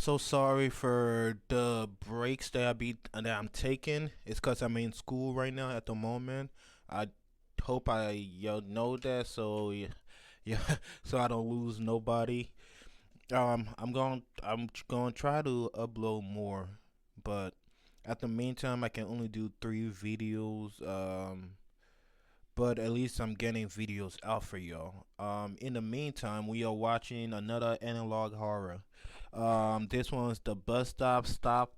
so sorry for the breaks that I'm taking. It's cause I'm in school right now at the moment. I hope y'all know that yeah, so I don't lose nobody. I'm going to try to upload more, but at the meantime I can only do 3 videos. But at least I'm getting videos out for y'all. In the meantime, we are watching another analog horror. This one's the bus stop.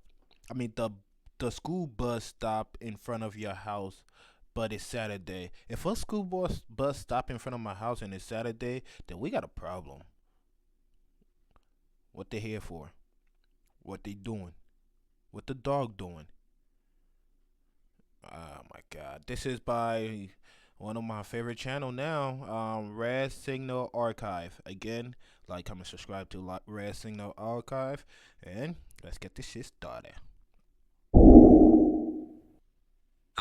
I mean the school bus stop in front of your house, but it's Saturday. If a school bus stop in front of my house and it's Saturday, then we got a problem. What they here for? What they doing? What the dog doing? Oh my God! This is by one of my favorite channel now, Red Signal Archive. Again, like, comment, subscribe to Red Signal Archive, and let's get this shit started.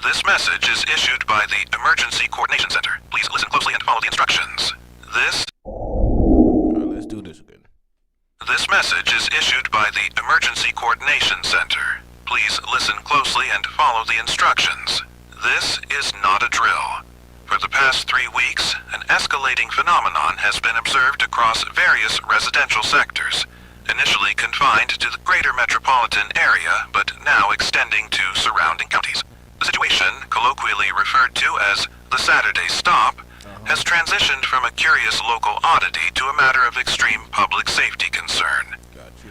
This message is issued by the Emergency Coordination Center. Please listen closely and follow the instructions. Alright, let's do this again. This message is issued by the Emergency Coordination Center. Please listen closely and follow the instructions. This is not a drill. For the past 3 weeks, an escalating phenomenon has been observed across various residential sectors, initially confined to the greater metropolitan area, but now extending to surrounding counties. The situation, colloquially referred to as the Saturday Stop, has transitioned from a curious local oddity to a matter of extreme public safety concern.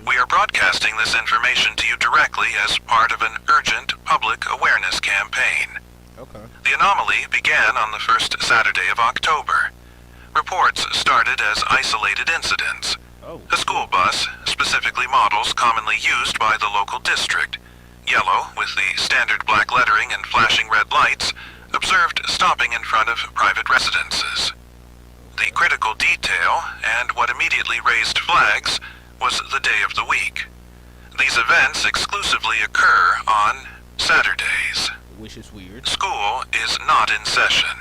We are broadcasting this information to you directly as part of an urgent public awareness campaign. Okay. The anomaly began on the first Saturday of October. Reports started as isolated incidents. Oh. A school bus, specifically models commonly used by the local district, yellow with the standard black lettering and flashing red lights, observed stopping in front of private residences. The critical detail, and what immediately raised flags, was the day of the week. These events exclusively occur on Saturdays. Which is weird. School is not in session.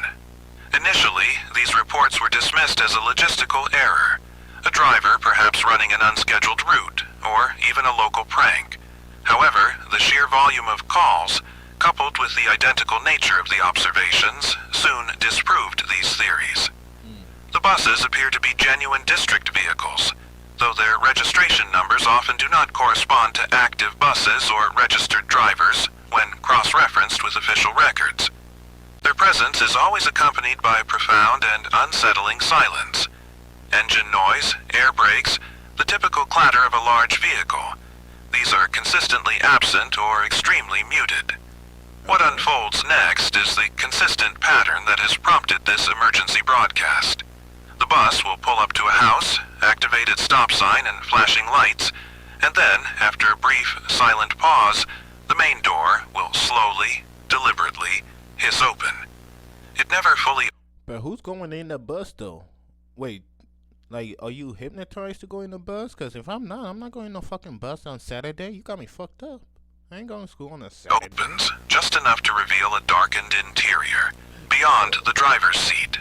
Initially, these reports were dismissed as a logistical error, a driver perhaps running an unscheduled route, or even a local prank. However, the sheer volume of calls, coupled with the identical nature of the observations, soon disproved these theories. The buses appear to be genuine district vehicles, though their registration numbers often do not correspond to active buses or registered drivers when cross-referenced with official records. Their presence is always accompanied by profound and unsettling silence. Engine noise, air brakes, the typical clatter of a large vehicle. These are consistently absent or extremely muted. What unfolds next is the consistent pattern that has prompted this emergency broadcast. The bus will pull up to a house, activate its stop sign and flashing lights, and then, after a brief, silent pause, the main door will slowly, deliberately, hiss open. It never fully... But who's going in the bus though? Wait, like, are you hypnotized to go in the bus? Cause if I'm not going in no fucking bus on Saturday. You got me fucked up. I ain't going to school on a Saturday. opens, just enough to reveal a darkened interior, beyond the driver's seat.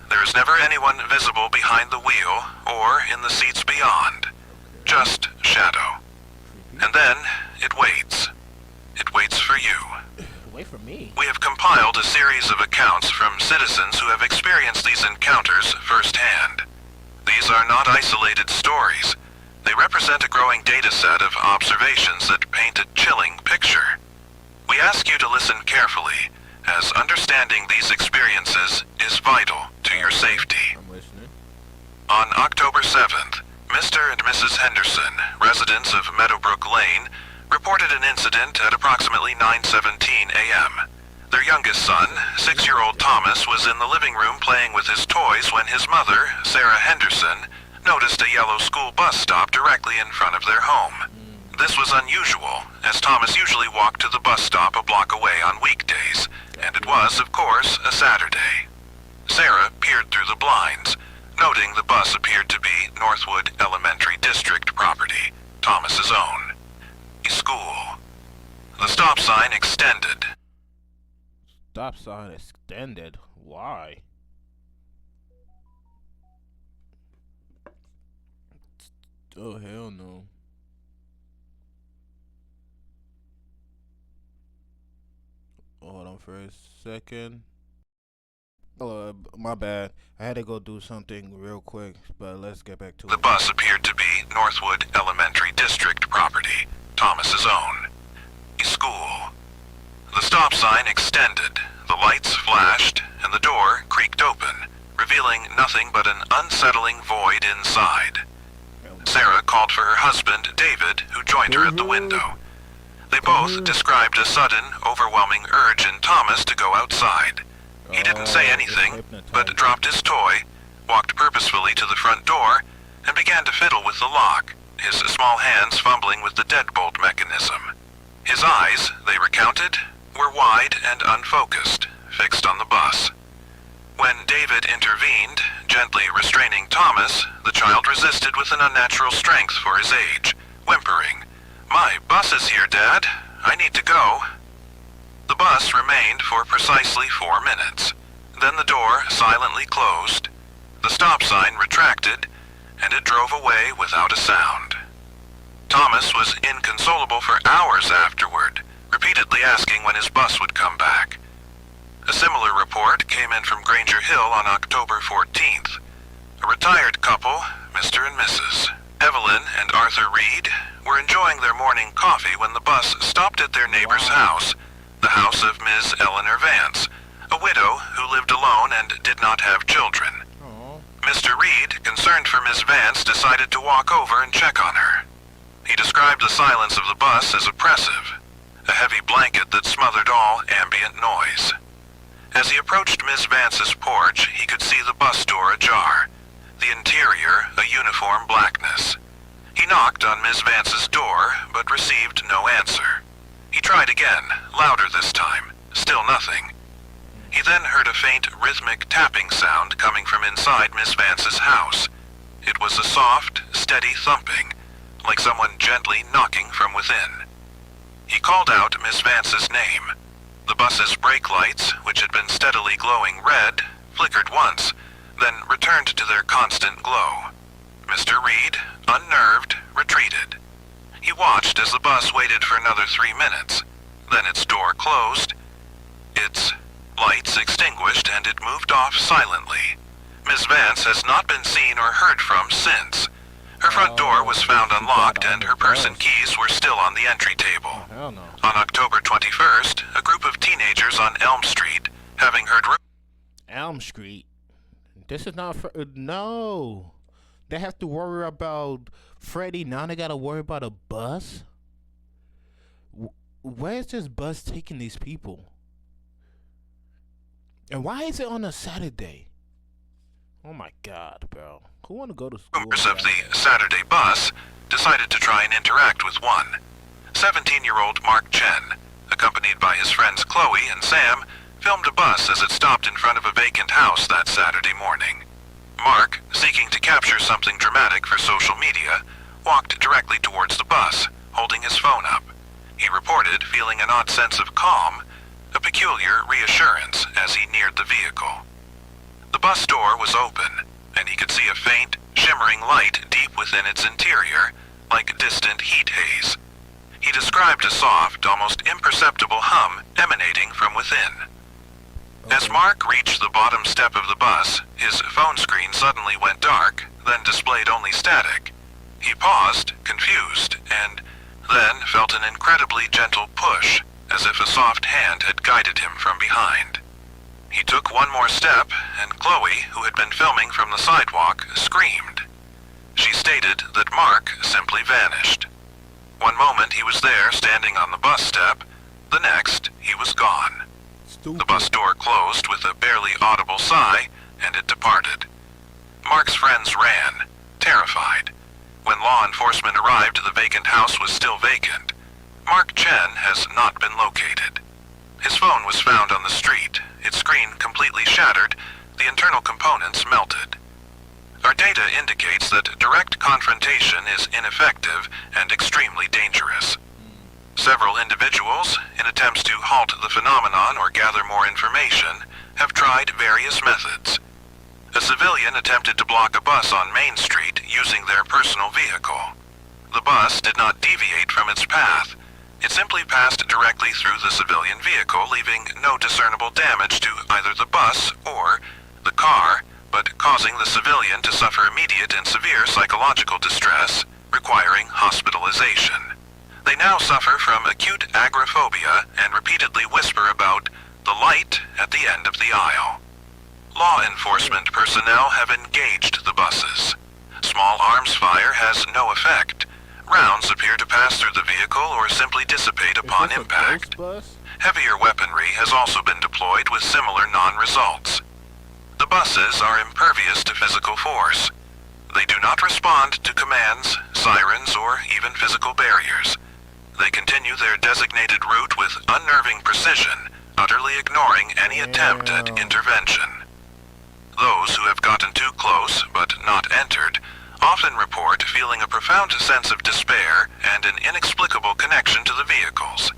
There is never anyone visible behind the wheel or in the seats beyond. Just shadow. And then it waits. It waits for you. Wait for me. We have compiled a series of accounts from citizens who have experienced these encounters firsthand. These are not isolated stories. They represent a growing data set of observations that paint a chilling picture. We ask you to listen carefully, as understanding these experiences is vital to your safety. I'm listening. On October 7th, Mr. and Mrs. Henderson, residents of Meadowbrook Lane, reported an incident at approximately 9:17 a.m. Their youngest son, 6-year-old Thomas, was in the living room playing with his toys when his mother, Sarah Henderson, noticed a yellow school bus stop directly in front of their home. This was unusual, as Thomas usually walked to the bus stop a block away on weekdays, and it was, of course, a Saturday. Sarah peered through the blinds, noting the bus appeared to be Northwood Elementary District property, Thomas's own. A school. The stop sign extended. Stop sign extended. Why? Oh, hell no. on for a second. Oh, my bad. I had to go do something real quick, but let's get back to The it. bus appeared to be Northwood Elementary District property, Thomas's own. A school. The stop sign extended, the lights flashed, and the door creaked open, revealing nothing but an unsettling void inside. Sarah called for her husband, David, who joined her at the window. They both described a sudden, overwhelming urge in Thomas to go outside. He didn't say anything, but dropped his toy, walked purposefully to the front door, and began to fiddle with the lock, his small hands fumbling with the deadbolt mechanism. His eyes, they recounted, were wide and unfocused, fixed on the bus. When David intervened, gently restraining Thomas, the child resisted with an unnatural strength for his age, whimpering, "My bus is here, Dad. I need to go." The bus remained for precisely 4 minutes. Then the door silently closed, the stop sign retracted, and it drove away without a sound. Thomas was inconsolable for hours afterward, repeatedly asking when his bus would come back. A similar report came in from Granger Hill on October 14th. A retired couple, Mr. and Mrs. Evelyn and Arthur Reed, were enjoying their morning coffee when the bus stopped at their neighbor's house, the house of Ms. Eleanor Vance, a widow who lived alone and did not have children. Mr. Reed, concerned for Miss Vance, decided to walk over and check on her. He described the silence of the bus as oppressive, a heavy blanket that smothered all ambient noise. As he approached Miss Vance's porch, he could see the bus door ajar, the interior a uniform blackness. He knocked on Miss Vance's door, but received no answer. He tried again, louder this time, still nothing. He then heard a faint rhythmic tapping sound coming from inside Miss Vance's house. It was a soft, steady thumping, like someone gently knocking from within. He called out Miss Vance's name. The bus's brake lights, which had been steadily glowing red, flickered once, then returned to their constant glow. Mr. Reed, unnerved, retreated. He watched as the bus waited for another 3 minutes. Then its door closed, its lights extinguished, and it moved off silently. Miss Vance has not been seen or heard from since. Her front door was found unlocked, and her purse and keys were still on the entry table. Hell no. On October 21st, a group of teenagers on Elm Street, having heard Elm Street. This is not no. They have to worry about Freddy. Now they gotta worry about a bus. Where is this bus taking these people? And why is it on a Saturday? Oh my God, bro. Who want to go to school? Members of the Saturday bus decided to try and interact with one. 17-year-old Mark Chen, accompanied by his friends Chloe and Sam, filmed a bus as it stopped in front of a vacant house that Saturday morning. Mark, seeking to capture something dramatic for social media, walked directly towards the bus, holding his phone up. He reported feeling an odd sense of calm, a peculiar reassurance as he neared the vehicle. The bus door was open, and he could see a faint, shimmering light deep within its interior, like distant heat haze. He described a soft, almost imperceptible hum emanating from within. As Mark reached the bottom step of the bus, his phone screen suddenly went dark, then displayed only static. He paused, confused, and then felt an incredibly gentle push, as if a soft hand had guided him from behind. He took one more step, and Chloe, who had been filming from the sidewalk, screamed. She stated that Mark simply vanished. One moment he was there standing on the bus step, the next he was gone. The bus door closed with a barely audible sigh, and it departed. Mark's friends ran, terrified. When law enforcement arrived, the vacant house was still vacant. Mark Chen has not been located. His phone was found on the street, its screen completely shattered, the internal components melted. Our data indicates that direct confrontation is ineffective and extremely dangerous. Several individuals, in attempts to halt the phenomenon or gather more information, have tried various methods. A civilian attempted to block a bus on Main Street using their personal vehicle. The bus did not deviate from its path. It simply passed directly through the civilian vehicle, leaving no discernible damage to either the bus or the car, but causing the civilian to suffer immediate and severe psychological distress, requiring hospitalization. They now suffer from acute agoraphobia and repeatedly whisper about the light at the end of the aisle. Law enforcement personnel have engaged the buses. Small arms fire has no effect. Rounds appear to pass through the vehicle or simply dissipate upon impact. Heavier weaponry has also been deployed with similar non-results. The buses are impervious to physical force. They do not respond to commands, sirens, or even physical barriers. They continue their designated route with unnerving precision, utterly ignoring any attempt at intervention. Those who have gotten too close but not entered often report feeling a profound sense of despair and an inexplicable connection to the vehicles.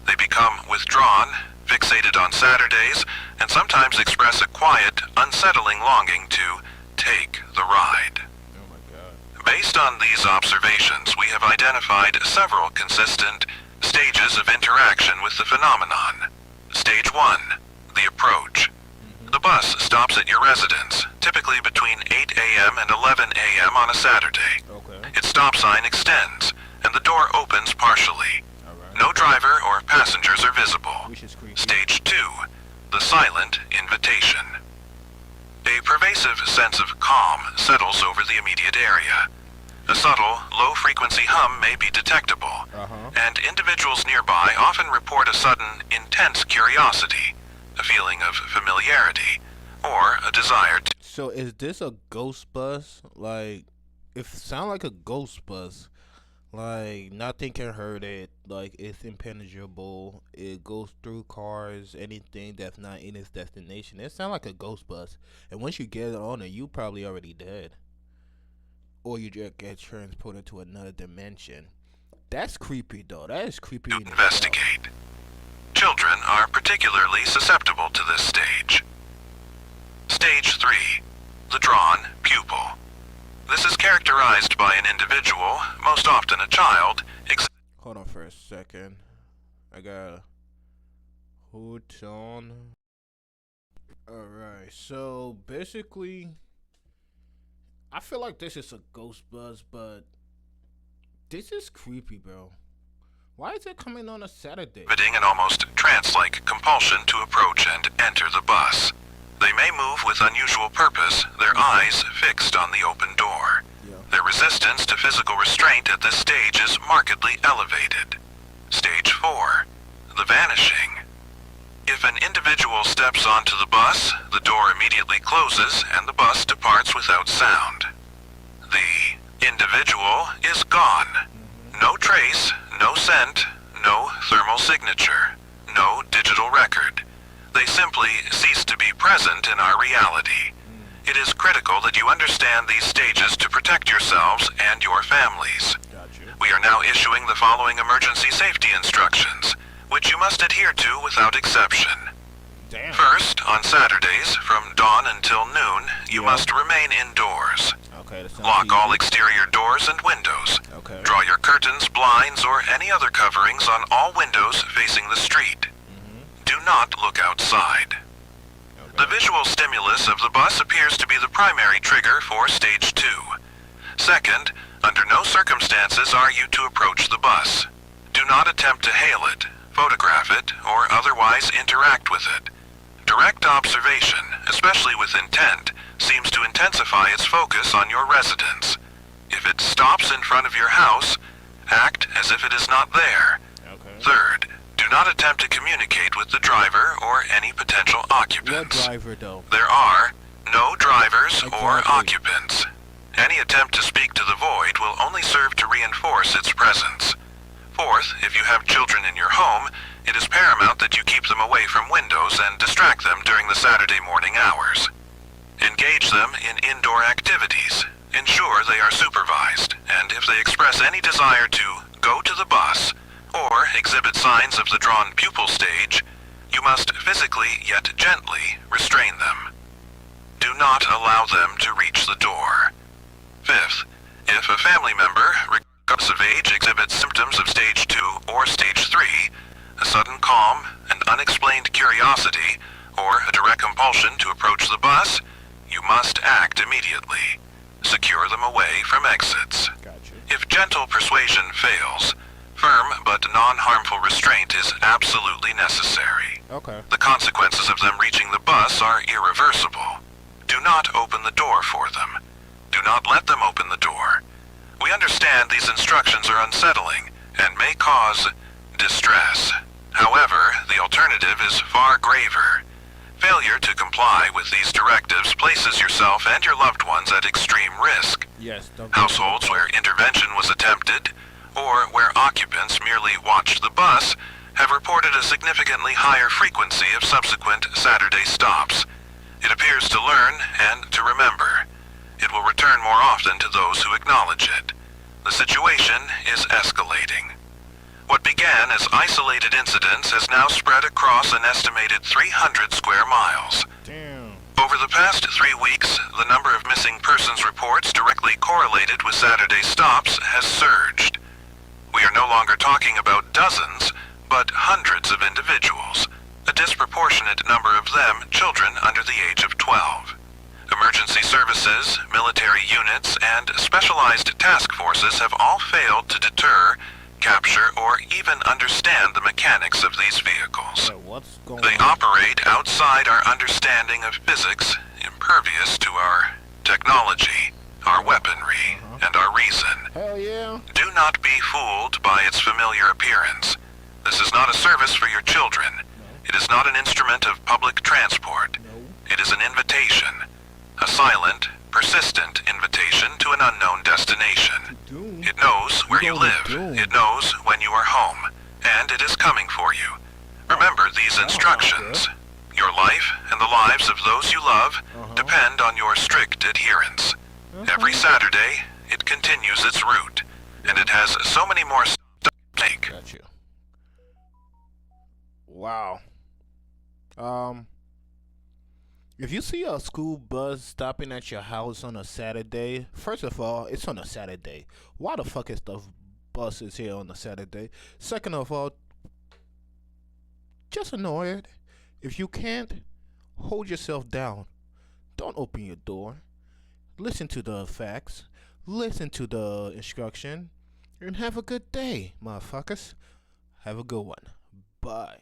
They become withdrawn, fixated on Saturdays, and sometimes express a quiet, unsettling longing to take the ride. Oh my God. Based on these observations, we have identified several consistent stages of interaction with the phenomenon. Stage 1, the approach. The bus stops at your residence, typically between 8 a.m. and 11 a.m. on a Saturday. Okay. Its stop sign extends, and the door opens partially. Alright. No driver or passengers are visible. Which is creepy. Stage 2, the silent invitation. A pervasive sense of calm settles over the immediate area. A subtle, low-frequency hum may be detectable, and individuals nearby often report a sudden, intense curiosity, a feeling of familiarity, or a desire to... So is this a ghost bus? Like, if it sound like a ghost bus, like nothing can hurt it. Like it's impenetrable. It goes through cars, anything that's not in its destination. It sound like a ghost bus. And once you get on it, you probably already dead, or you just get transported to another dimension. That's creepy though. That is creepy. to investigate. Children are particularly susceptible to this stage. Stage 3, the drawn pupil. This is characterized by an individual, most often a child, Hold on for a second. I gotta hold on. Alright, so basically, I feel like this is a ghost bus, but this is creepy, bro. Why is it coming on a Saturday? exhibiting an almost trance-like compulsion to approach and enter the bus. They may move with unusual purpose, their eyes fixed on the open door. Yeah. Their resistance to physical restraint at this stage is markedly elevated. Stage 4, the vanishing. If an individual steps onto the bus, the door immediately closes and the bus departs without sound. The individual is gone. No trace, no scent, no thermal signature, no digital record. They simply cease to be present in our reality. It is critical that you understand these stages to protect yourselves and your families. Gotcha. We are now issuing the following emergency safety instructions, which you must adhere to without exception. Damn. First, on Saturdays, from dawn until noon, you Yeah. must remain indoors. Okay, that sounds Lock all easy. exterior doors and windows. Okay. Draw your curtains, blinds, or any other coverings on all windows facing the street. Do not look outside. The visual stimulus of the bus appears to be the primary trigger for Stage 2. Second, under no circumstances are you to approach the bus. Do not attempt to hail it, photograph it, or otherwise interact with it. Direct observation, especially with intent, seems to intensify its focus on your residence. If it stops in front of your house, act as if it is not there. Okay. Third, do not attempt to communicate with the driver or any potential What occupants. driver though? There are no drivers or Exactly. occupants. Any attempt to speak to the void will only serve to reinforce its presence. Fourth, if you have children in your home, it is paramount that you keep them away from windows and distract them during the Saturday morning hours. Engage them in indoor activities. Ensure they are supervised, and if they express any desire to go to the bus or exhibit signs of the drawn pupil stage, you must physically yet gently restrain them. Do not allow them to reach the door. Fifth, if a family member, regardless of age, exhibits symptoms of Stage 2 or Stage 3, a sudden calm, an unexplained curiosity, or a direct compulsion to approach the bus, you must act immediately. Secure them away from exits. Gotcha. If gentle persuasion fails, firm but non-harmful restraint is absolutely necessary. Okay. The consequences of them reaching the bus are irreversible. Do not open the door for them. Do not let them open the door. We understand these instructions are unsettling and may cause distress. However, the alternative is far graver. Failure to comply with these directives places yourself and your loved ones at extreme risk. Yes. Households where intervention was attempted, or where occupants merely watched the bus, have reported a significantly higher frequency of subsequent Saturday stops. It appears to learn and to remember. It will return more often to those who acknowledge it. The situation is escalating. What began as isolated incidents has now spread across an estimated 300 square miles. Damn. Over the past 3 weeks, the number of missing persons reports directly correlated with Saturday stops has surged. We are no longer talking about dozens, but hundreds of individuals, a disproportionate number of them children under the age of 12. Emergency services, military units, and specialized task forces have all failed to deter, capture, or even understand the mechanics of these vehicles. Wait, what's going They on? operate outside our understanding of physics, impervious to our technology, our weaponry, and our reason. Hell yeah. Do not be fooled by its familiar appearance. This is not a service for your children. It is not an instrument of public transport. No. It is an invitation. A silent, persistent invitation to an unknown destination. Doom. It knows where you Going to live. doom. It knows when you are home. And it is coming for you. Remember these instructions. Your life and the lives of those you love depend on your strict adherence. Every Saturday, it continues its route. And it has so many more stops to make. Got you. Wow. If you see a school bus stopping at your house on a Saturday, first of all, it's on a Saturday. Why the fuck is the bus is here on a Saturday? Second of all, just ignore it. If you can't, hold yourself down. Don't open your door. Listen to the facts. Listen to the instruction. And have a good day, motherfuckers. Have a good one. Bye.